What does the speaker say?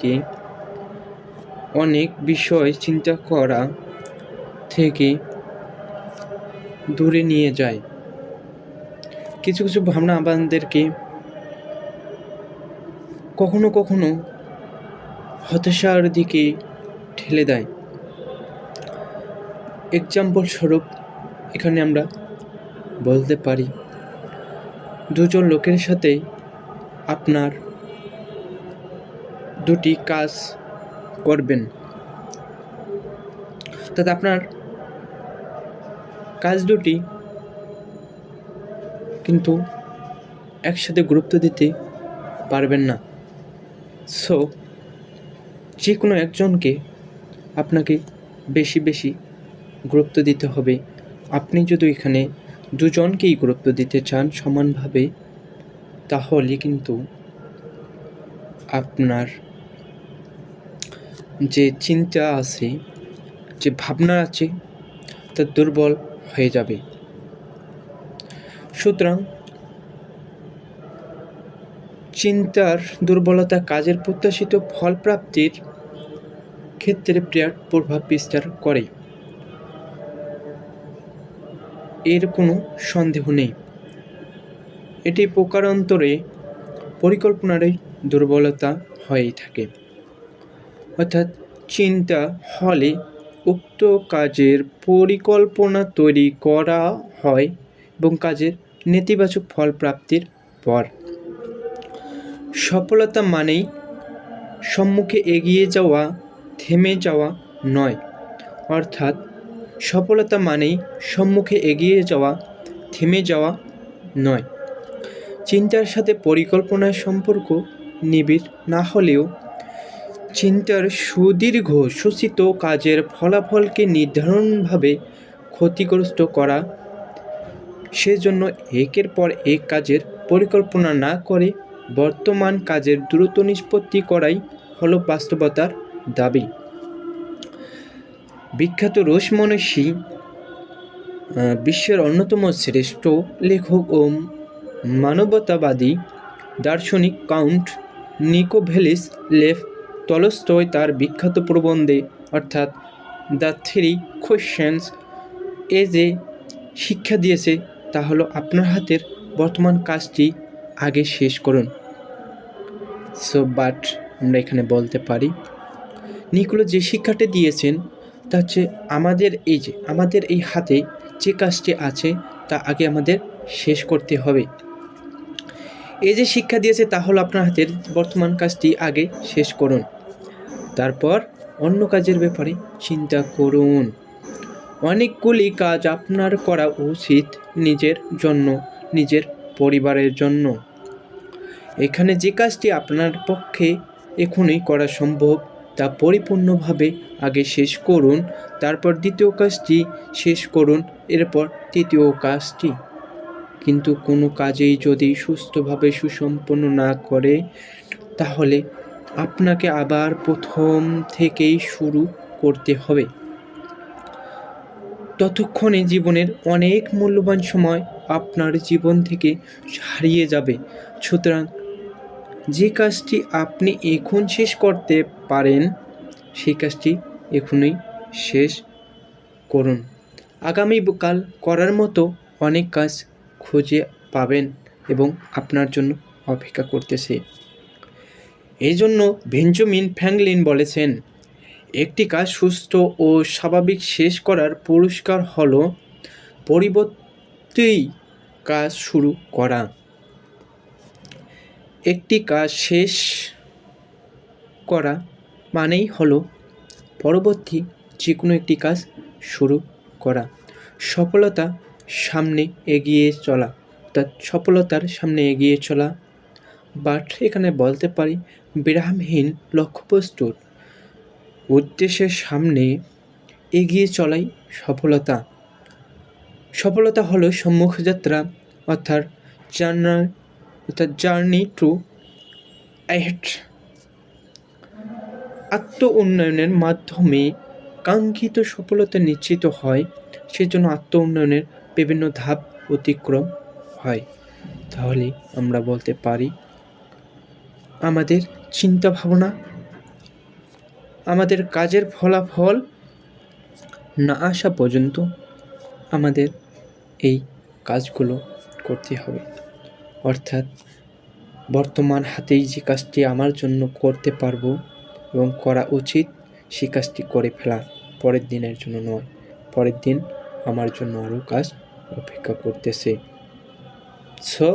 যে অনেক বিষয় চিন্তা করা থেকে দূরে নিয়ে যায়। কিছু কিছু ভাবনা আমাদেরকে কখনো কখনো হতাশার দিকে ঠেলে দেয়। এক্সাম্পল স্বরূপ এখানে আমরা বলতে পারি, দুজন লোকের সাথে আপনার দুটি কাজ করবেন, অর্থাৎ আপনার কাজ দুটি কিন্তু একসাথে গুরুত্ব দিতে পারবেন না। সো যে কোনো একজনকে আপনাকে বেশি বেশি গুরুত্ব দিতে হবে। আপনি যদি এখানে দুজনকেই গুরুত্ব দিতে চান সমানভাবে, তাহলে কিন্তু আপনার যে চিন্তা আছে, যে ভাবনা আছে, তা দুর্বল হয়ে যাবে। সুতরাং চিন্তার দুর্বলতা কাজের প্রত্যাশিত ফল প্রাপ্তির ক্ষেত্রে বিরাট প্রভাব বিস্তার করে, এর কোনো সন্দেহ নেই। এটি প্রকারান্তরে পরিকল্পনারই দুর্বলতা হয়ে থাকে। অর্থাৎ চিন্তা হলে উক্ত কাজের পরিকল্পনা তৈরি করা হয় এবং কাজের নেতিবাচক ফল প্রাপ্তির পর সফলতা মানেই সম্মুখে এগিয়ে যাওয়া, থেমে যাওয়া নয়। অর্থাৎ সফলতা মানেই সম্মুখে এগিয়ে যাওয়া, থেমে যাওয়া নয়। চিন্তার সাথে পরিকল্পনার সম্পর্ক নিবিড় না হলেও চিন্তার সুদীর্ঘ সূচিত কাজের ফলাফলকে নির্ধারণভাবে ক্ষতিগ্রস্ত করা, সেজন্য একের পর এক কাজের পরিকল্পনা না করে বর্তমান কাজের দ্রুত নিষ্পত্তি করাই হলো বাস্তবতার দাবি। বিখ্যাত রুশ মনীষী, বিশ্বের অন্যতম শ্রেষ্ঠ লেখক ও মানবতাবাদী দার্শনিক কাউন্ট নিকোভেলিস লেভ টলস্টয় তার বিখ্যাত প্রবন্ধে অর্থাৎ দ্য থ্রি কোয়েশ্চেনস এ যে শিক্ষা দিয়েছে তা হলো আপনার হাতের বর্তমান কাজটি আগে শেষ করুন। সো বাট আমরা এখানে বলতে পারি নিকোলো যে শিক্ষাটা দিয়েছেন তা হচ্ছে আমাদের এই হাতে যে কাজটি আছে তা আগে আমাদের শেষ করতে হবে। এই যে শিক্ষা দিয়েছে তা হলো আপনার হাতের বর্তমান কাজটি আগে শেষ করুন, তারপর অন্য কাজের ব্যাপারে চিন্তা করুন। অনেকগুলি কাজ আপনার করা উচিত নিজের জন্য, নিজের পরিবারের জন্য। এখানে যে কাজটি আপনার পক্ষে এখনই করা সম্ভব তা পরিপূর্ণভাবে আগে শেষ করুন, তারপর দ্বিতীয় কাজটি শেষ করুন, এরপর তৃতীয় কাজটি। কিন্তু কোনো কাজেই যদি সুস্থভাবে সুসম্পন্ন না করে, তাহলে আপনাকে আবার প্রথম থেকেই শুরু করতে হবে। ততক্ষণে জীবনের অনেক মূল্যবান সময় আপনার জীবন থেকে হারিয়ে যাবে। সুতরাং যে কাজটি আপনি এখন শেষ করতে পারেন সেই কাজটি এখনই শেষ করুন। আগামীকাল করার মতো অনেক কাজ খুঁজে পাবেন এবং আপনার জন্য অপেক্ষা করতেছে। এই জন্য বেঞ্জামিন ফ্র্যাঙ্কলিন বলেছেন, একটি কাজ সুস্থ ও স্বাভাবিক শেষ করার পুরস্কার হলো পরবর্তী কাজ শুরু করা। একটি কাজ শেষ করা মানেই হলো পরবর্তী যে কোনো একটি কাজ শুরু করা, সফলতার সামনে এগিয়ে চলা, অর্থাৎ সফলতার সামনে এগিয়ে চলা। বাট এখানে বলতে পারি বিরামহীন লক্ষ্যবস্তুর উদ্দেশ্যের সামনে এগিয়ে চলাই সফলতা। সফলতা হলো সম্মুখযাত্রা, অর্থাৎ জার্নি টু অ্যাহেড। আত্ম উন্নয়নের মাধ্যমে কাঙ্ক্ষিত সফলতা নিশ্চিত হয়, সেজন্য আত্ম উন্নয়নের বিভিন্ন ধাপ অতিক্রম হয়। তাহলে আমরা বলতে পারি আমাদের চিন্তা ভাবনা আমাদের কাজের ফলাফল না আসা পর্যন্ত আমাদের এই কাজগুলো করতে হবে। অর্থাৎ বর্তমান হাতেই যে কাজটি আমার জন্য করতে পারবো এবং করা উচিত, সেই কাজটি করে ফেলা, পরের দিনের জন্য নয়। পরের দিন আমার জন্য আরও কাজ অপেক্ষা করতেছে। সো